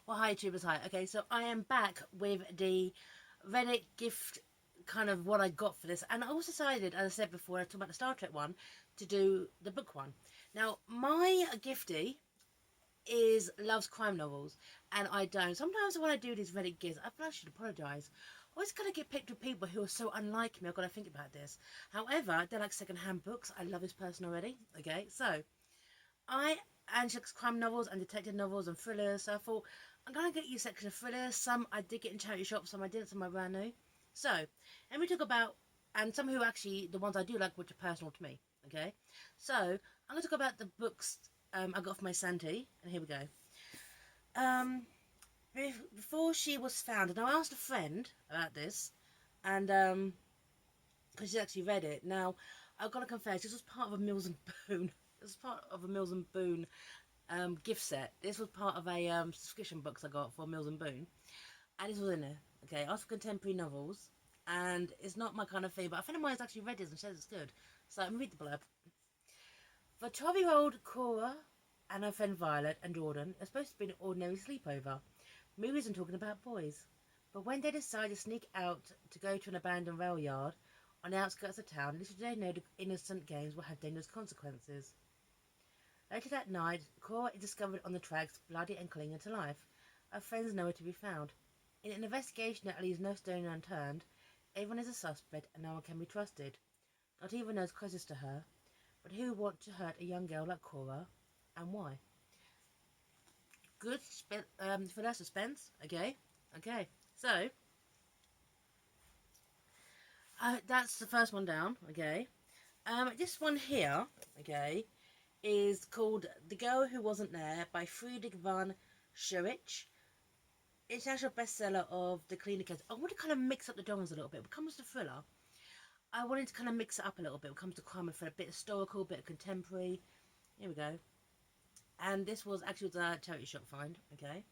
Well, hi, tubers, hi. Okay, so I am back with the Reddit gift, kind of what I got for this, and I also decided, as I said before, I talked about the Star Trek one, to do the book one. Now, my giftee is loves crime novels, and I don't. Sometimes when I do these Reddit gifts, I feel I should apologise. I always gotta get picked with people who are so unlike me. I've got to think about this. However, they're like second-hand books. I love this person already. Okay, so I and she likes crime novels and detective novels and thrillers. So I thought I'm gonna get you a section of thrillers. Some I did get in charity shops, some I didn't. Some I brand new. So, and we talk about and some who actually the ones I do like, which are personal to me. Okay, so I'm gonna talk about the books I got for my Santi, and here we go. Um, before she was found, and I asked a friend about this, and because she actually read it. Now, I've got to confess, this was part of a Mills and Boone. This was part of a Mills and Boone gift set. This was part of a subscription box I got for Mills and Boone, and this was in there. Okay, I asked for contemporary novels, and it's not my kind of thing, but a friend of mine has actually read this and says it's good. So I'm read the blurb. For 12-year-old Cora and her friend Violet and Jordan, it's supposed to be an ordinary sleepover. Movies and talking about boys. But when they decide to sneak out to go to an abandoned rail yard on the outskirts of town, little do they know the innocent games will have dangerous consequences. Later that night, Cora is discovered on the tracks, bloody and clinging to life. Her friends nowhere to be found. In an investigation that leaves no stone unturned, everyone is a suspect and no one can be trusted. Not even those closest to her. But who want to hurt a young girl like Cora, and why? Good for that suspense. Okay, okay. So that's the first one down. Okay. This one here. Okay, is called "The Girl Who Wasn't There" by Friedrich von Schirach. International bestseller of the cleaner case. I want to kind of mix up the genres a little bit. When it comes to thriller, I wanted to kind of mix it up a little bit. When it comes to crime and thriller, a bit historical, a bit of contemporary. Here we go. And this was actually a charity shop find. Okay.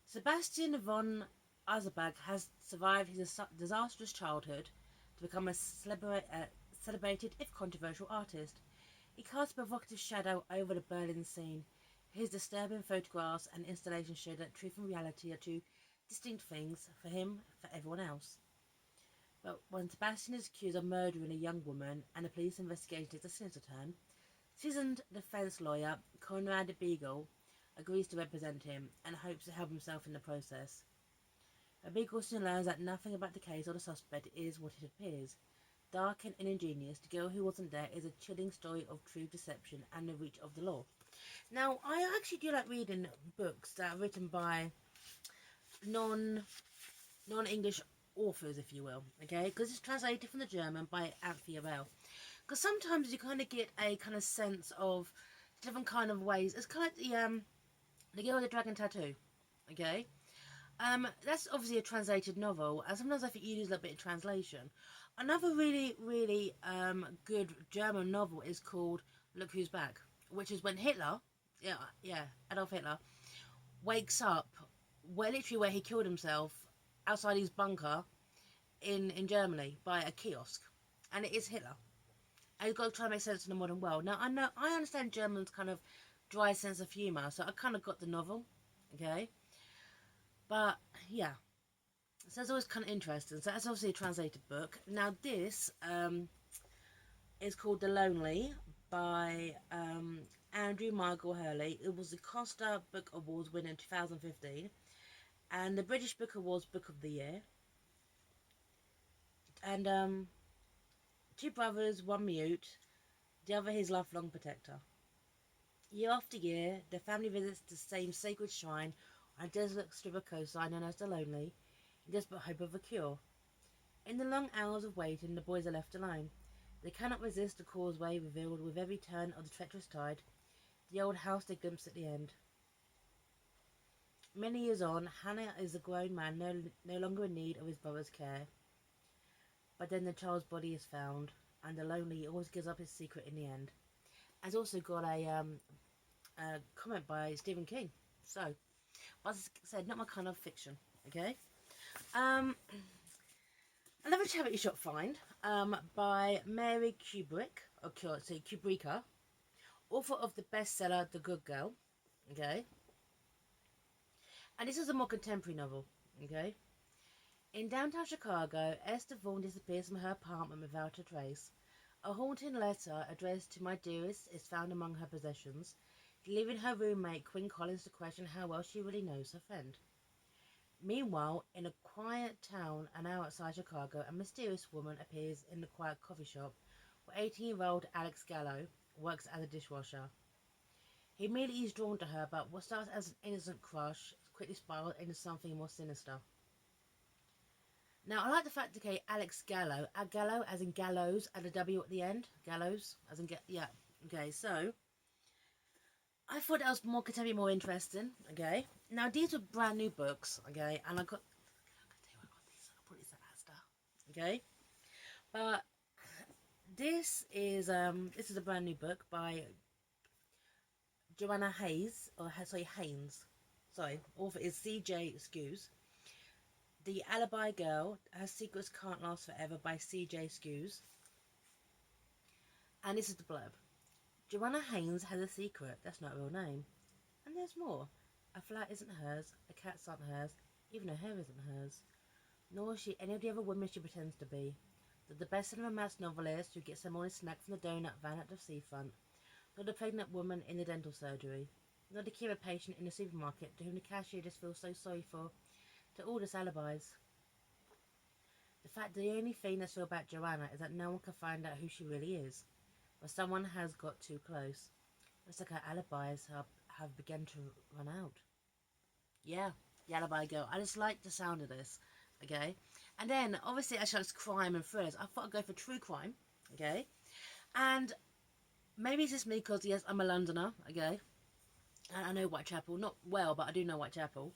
Sebastian von Eisenberg has survived his disastrous childhood to become a celebrated, if controversial, artist. He casts a provocative shadow over the Berlin scene. His disturbing photographs and installations show that truth and reality are two distinct things for him, for everyone else. But when Sebastian is accused of murdering a young woman and the police investigation takes a sinister turn, seasoned defense lawyer Conrad Beagle agrees to represent him and hopes to help himself in the process. But Beagle soon learns that nothing about the case or the suspect is what it appears. Dark and ingenious, The Girl Who Wasn't There is a chilling story of truth, deception, and the reach of the law. Now, I actually do like reading books that are written by non-English authors, if you will, okay? Because it's translated from the German by Anthea Bell. Because sometimes you kind of get a kind of sense of different kind of ways. It's kind of like the Girl with the Dragon Tattoo, okay? That's obviously a translated novel, and sometimes I think you lose a little bit of translation. Another really, really good German novel is called Look Who's Back, which is when Hitler, Adolf Hitler, wakes up, literally where he killed himself outside his bunker in Germany by a kiosk, and it is Hitler. And he's got to try and make sense of the modern world. Now I understand German's kind of dry sense of humour, so I kind of got the novel, okay, but yeah. So that's always kind of interesting. So that's obviously a translated book. Now this is called The Lonely by Andrew Michael Hurley. It was the Costa Book Awards winner in 2015 and the British Book Awards Book of the Year. And two brothers, one mute, the other his lifelong protector. Year after year, the family visits the same sacred shrine on a desolate strip of coastline known as The Lonely, in desperate hope of a cure. In the long hours of waiting, the boys are left alone. They cannot resist the causeway revealed with every turn of the treacherous tide, the old house they glimpse at the end. Many years on, Hannah is a grown man no longer in need of his brother's care. But then the child's body is found, and the lonely always gives up his secret in the end. Has also got a comment by Stephen King. So, as I said, not my kind of fiction. Okay. Um, Another charity shop find by Mary Kubrick, or say Kubricka, author of the bestseller The Good Girl. Okay. And this is a more contemporary novel, okay? In downtown Chicago, Esther Vaughan disappears from her apartment without a trace. A haunting letter addressed to my dearest is found among her possessions, leaving her roommate Quinn Collins to question how well she really knows her friend. Meanwhile, in a quiet town an hour outside Chicago, a mysterious woman appears in the quiet coffee shop where 18-year-old Alex Gallo works as a dishwasher. He immediately is drawn to her, but what starts as an innocent crush quickly spirals into something more sinister. Now, I like the fact, okay, Alex Gallo, Gallo as in gallows, and a W at the end, gallows, as in, yeah, okay, so, I thought that was more contemporary, more interesting, okay. Now, these were brand new books, okay, and I got these, I'll put these at Asda, okay, but this is a brand new book by Joanna Hayes, or sorry, Haynes, sorry, author is C.J. Skews. The Alibi Girl, Her Secrets Can't Last Forever by C.J. Skews. And this is the blurb. Joanna Haynes has a secret. That's not a real name. And there's more. A flat isn't hers, the cats aren't hers, even her hair isn't hers. Nor is she any of the other women she pretends to be. Not the best-selling romance novelist who gets her morning snack from the donut van at the seafront. Not the pregnant woman in the dental surgery. Not the chemo patient in the supermarket to whom the cashier just feels so sorry for. To all this alibis. The fact that the only thing that's real about Joanna is that no one can find out who she really is. But someone has got too close. It's like her alibis have begun to run out. Yeah, the alibi girl. I just like the sound of this, okay? And then, obviously, I chose crime and thrillers. I thought I'd go for true crime, okay? And maybe it's just me because, yes, I'm a Londoner, okay? And I know Whitechapel. Not well, but I do know Whitechapel.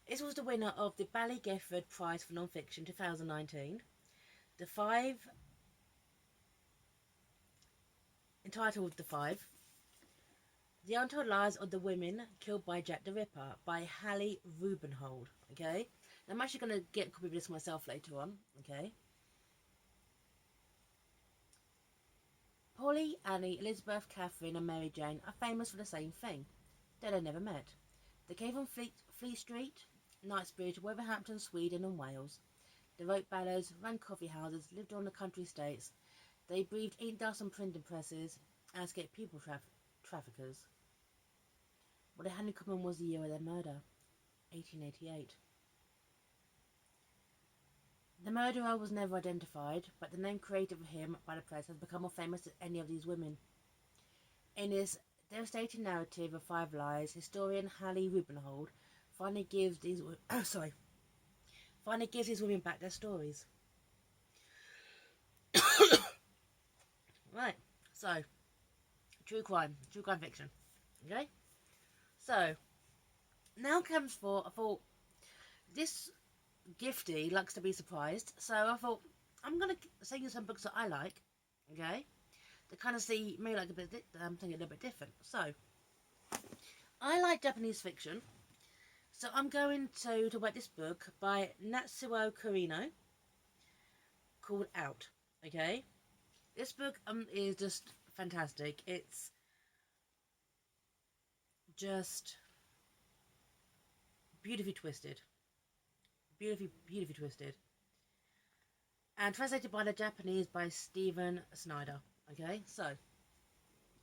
This was the winner of the Ballygifford Prize for Non-Fiction 2019. Entitled The Five. The Untold Lives of the Women Killed by Jack the Ripper by Hallie Rubenhold. Okay? Now, I'm actually going to get a copy of this myself later on. Okay? Polly, Annie, Elizabeth, Catherine and Mary Jane are famous for the same thing. They never met. They came from Fleet Street, Knightsbridge, Wolverhampton, Sweden and Wales. They wrote ballads, ran coffee houses, lived on the country estates. They breathed ink dust on printing presses and escaped people traffickers. What they had in common was the year of their murder, 1888. The murderer was never identified, but the name created for him by the press has become more famous than any of these women. In this devastating narrative of five lies, historian Hallie Rubenhold finally gives these women back their stories. Right, so true crime fiction. Okay, so now comes for I thought this giftee likes to be surprised, so I thought I'm gonna send you some books that I like. Okay, to kind of see maybe like something a little bit different. So I like Japanese fiction. So I'm going to talk about this book by Natsuo Kurino called Out. Okay, this book is just fantastic. It's just beautifully twisted, beautifully twisted, and translated by the Japanese by Stephen Snyder. Okay, so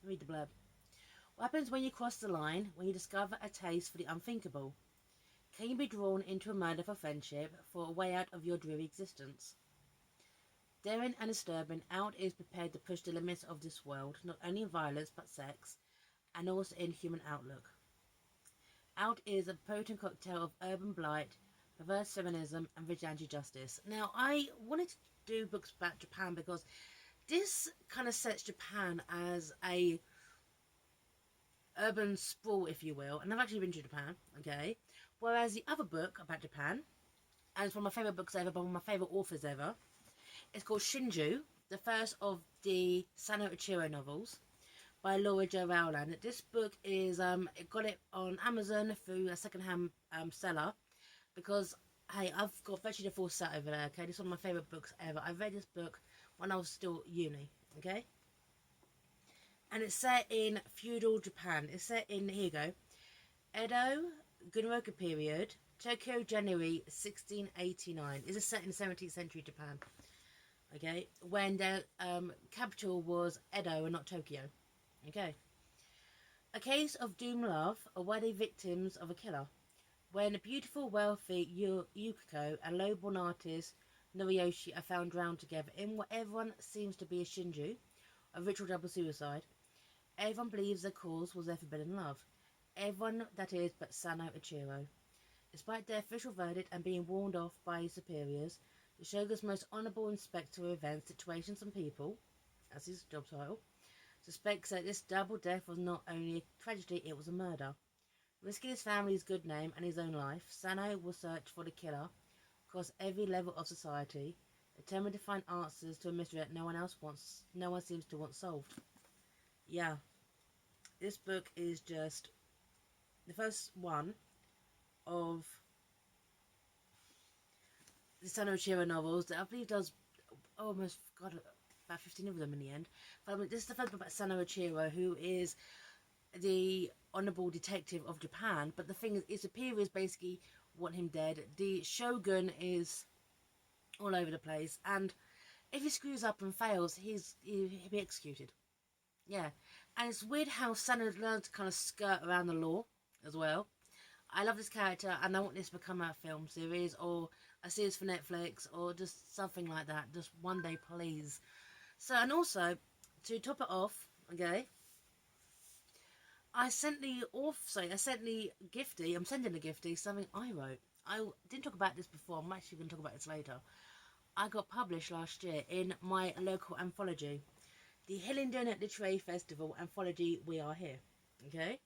read the blurb. What happens when you cross the line? When you discover a taste for the unthinkable? Can you be drawn into a murder for friendship, for a way out of your dreary existence? Daring and disturbing, Out is prepared to push the limits of this world, not only in violence but sex, and also in human outlook. Out is a potent cocktail of urban blight, perverse feminism, and vigilante justice. Now, I wanted to do books about Japan because this kind of sets Japan as a urban sprawl, if you will, and I've actually been to Japan, okay? Whereas the other book about Japan, and it's one of my favourite books ever, by one of my favourite authors ever, it's called Shinju, the first of the Sano Ichiro novels by Laura Jo Rowland. This book is, it got it on Amazon through a second-hand seller because, hey, I've got virtually the full set over there, okay? This is one of my favourite books ever. I read this book when I was still uni, okay? And it's set in feudal Japan. It's set in, here you go, Edo, Gunroku period, Tokyo, January 1689. This is set in 17th century Japan. Okay, when the capital was Edo and not Tokyo. Okay. A case of doomed love, or wedding victims of a killer. When beautiful, wealthy Yukiko and low-born artist Noriyoshi are found drowned together in what everyone seems to be a Shinju, a ritual double suicide. Everyone believes the cause was their forbidden love. Everyone, that is, but Sano Ichiro. Despite their official verdict and being warned off by his superiors, the shogun's most honourable inspector of events, situations and people, as his job title, suspects that this double death was not only a tragedy, it was a murder. Risking his family's good name and his own life, Sano will search for the killer across every level of society, determined to find answers to a mystery that no one seems to want solved. Yeah, this book is just the first one of the Sano Ichiro novels that I believe does almost got about 15 of them in the end. But I mean, this is the first book about Sano Ichiro, who is the honourable detective of Japan. But the thing is, his superiors basically want him dead. The shogun is all over the place, and if he screws up and fails, he'll be executed. Yeah, and it's weird how Sano learned to kind of skirt around the law as well. I love this character, and I want this to become a film series or a series for Netflix or just something like that. Just one day, please. So, and also to top it off, okay, I sent the giftee. I'm sending the giftee something I wrote. I didn't talk about this before. I'm actually going to talk about this later. I got published last year in my local anthology, the Hillingdon Literary Festival anthology. We Are Here. Okay.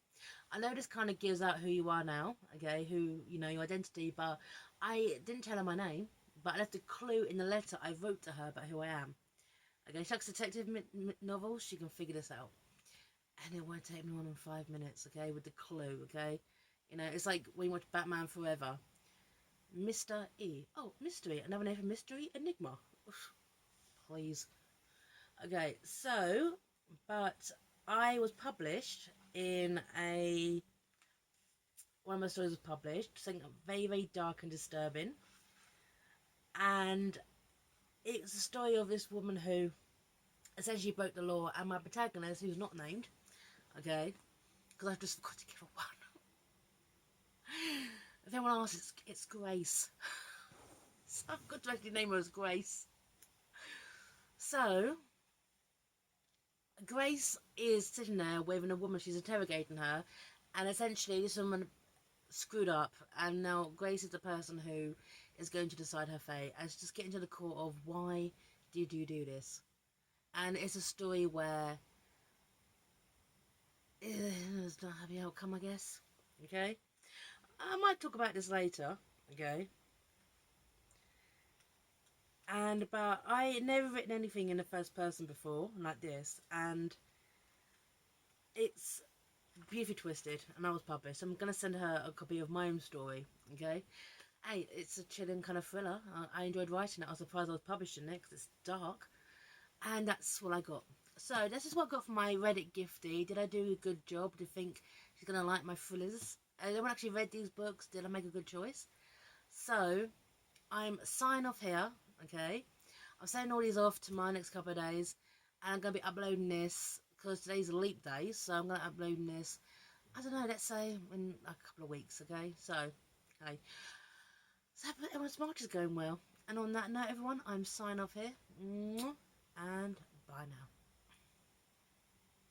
I know this kind of gives out who you are now, okay, who, you know, your identity, but I didn't tell her my name, but I left a clue in the letter I wrote to her about who I am. Okay, she likes detective novels, she can figure this out. And it won't take me more than 5 minutes, okay, with the clue, okay? You know, it's like when you watch Batman Forever. Mr. E. Oh, mystery. Another name for mystery? Enigma. Oof, please. Okay, so, but I was published in one of my stories was published, something very, very dark and disturbing. And it's a story of this woman who essentially broke the law, and my protagonist, who's not named, okay, because I've just got to give her one. If anyone asks, it's Grace. So I've got to actually name her as Grace. So, Grace is sitting there with a woman, she's interrogating her, and essentially this woman screwed up, and now Grace is the person who is going to decide her fate, and it's just getting to the core of why did you do this. And it's a story where it's not a happy outcome, I guess. Okay, I might talk about this later. Okay, but I never written anything in the first person before like this, and it's beautifully twisted, and I was published. I'm gonna send her a copy of my own story. Okay, hey, it's a chilling kind of thriller. I enjoyed writing it. I was surprised I was publishing it because it's dark, and that's what I got. So this is what I got from my Reddit giftee. Did I do a good job? Do you think she's gonna like my thrillers? I haven't actually read these books. Did I make a good choice? So I'm signing off here. Okay, I'm sending all these off to my next couple of days, and I'm gonna be uploading this because today's a leap day. So I'm gonna upload this. I don't know. Let's say in a couple of weeks. Okay, so okay. So everyone's March is going well. And on that note, everyone, I'm signing off here. Mwah.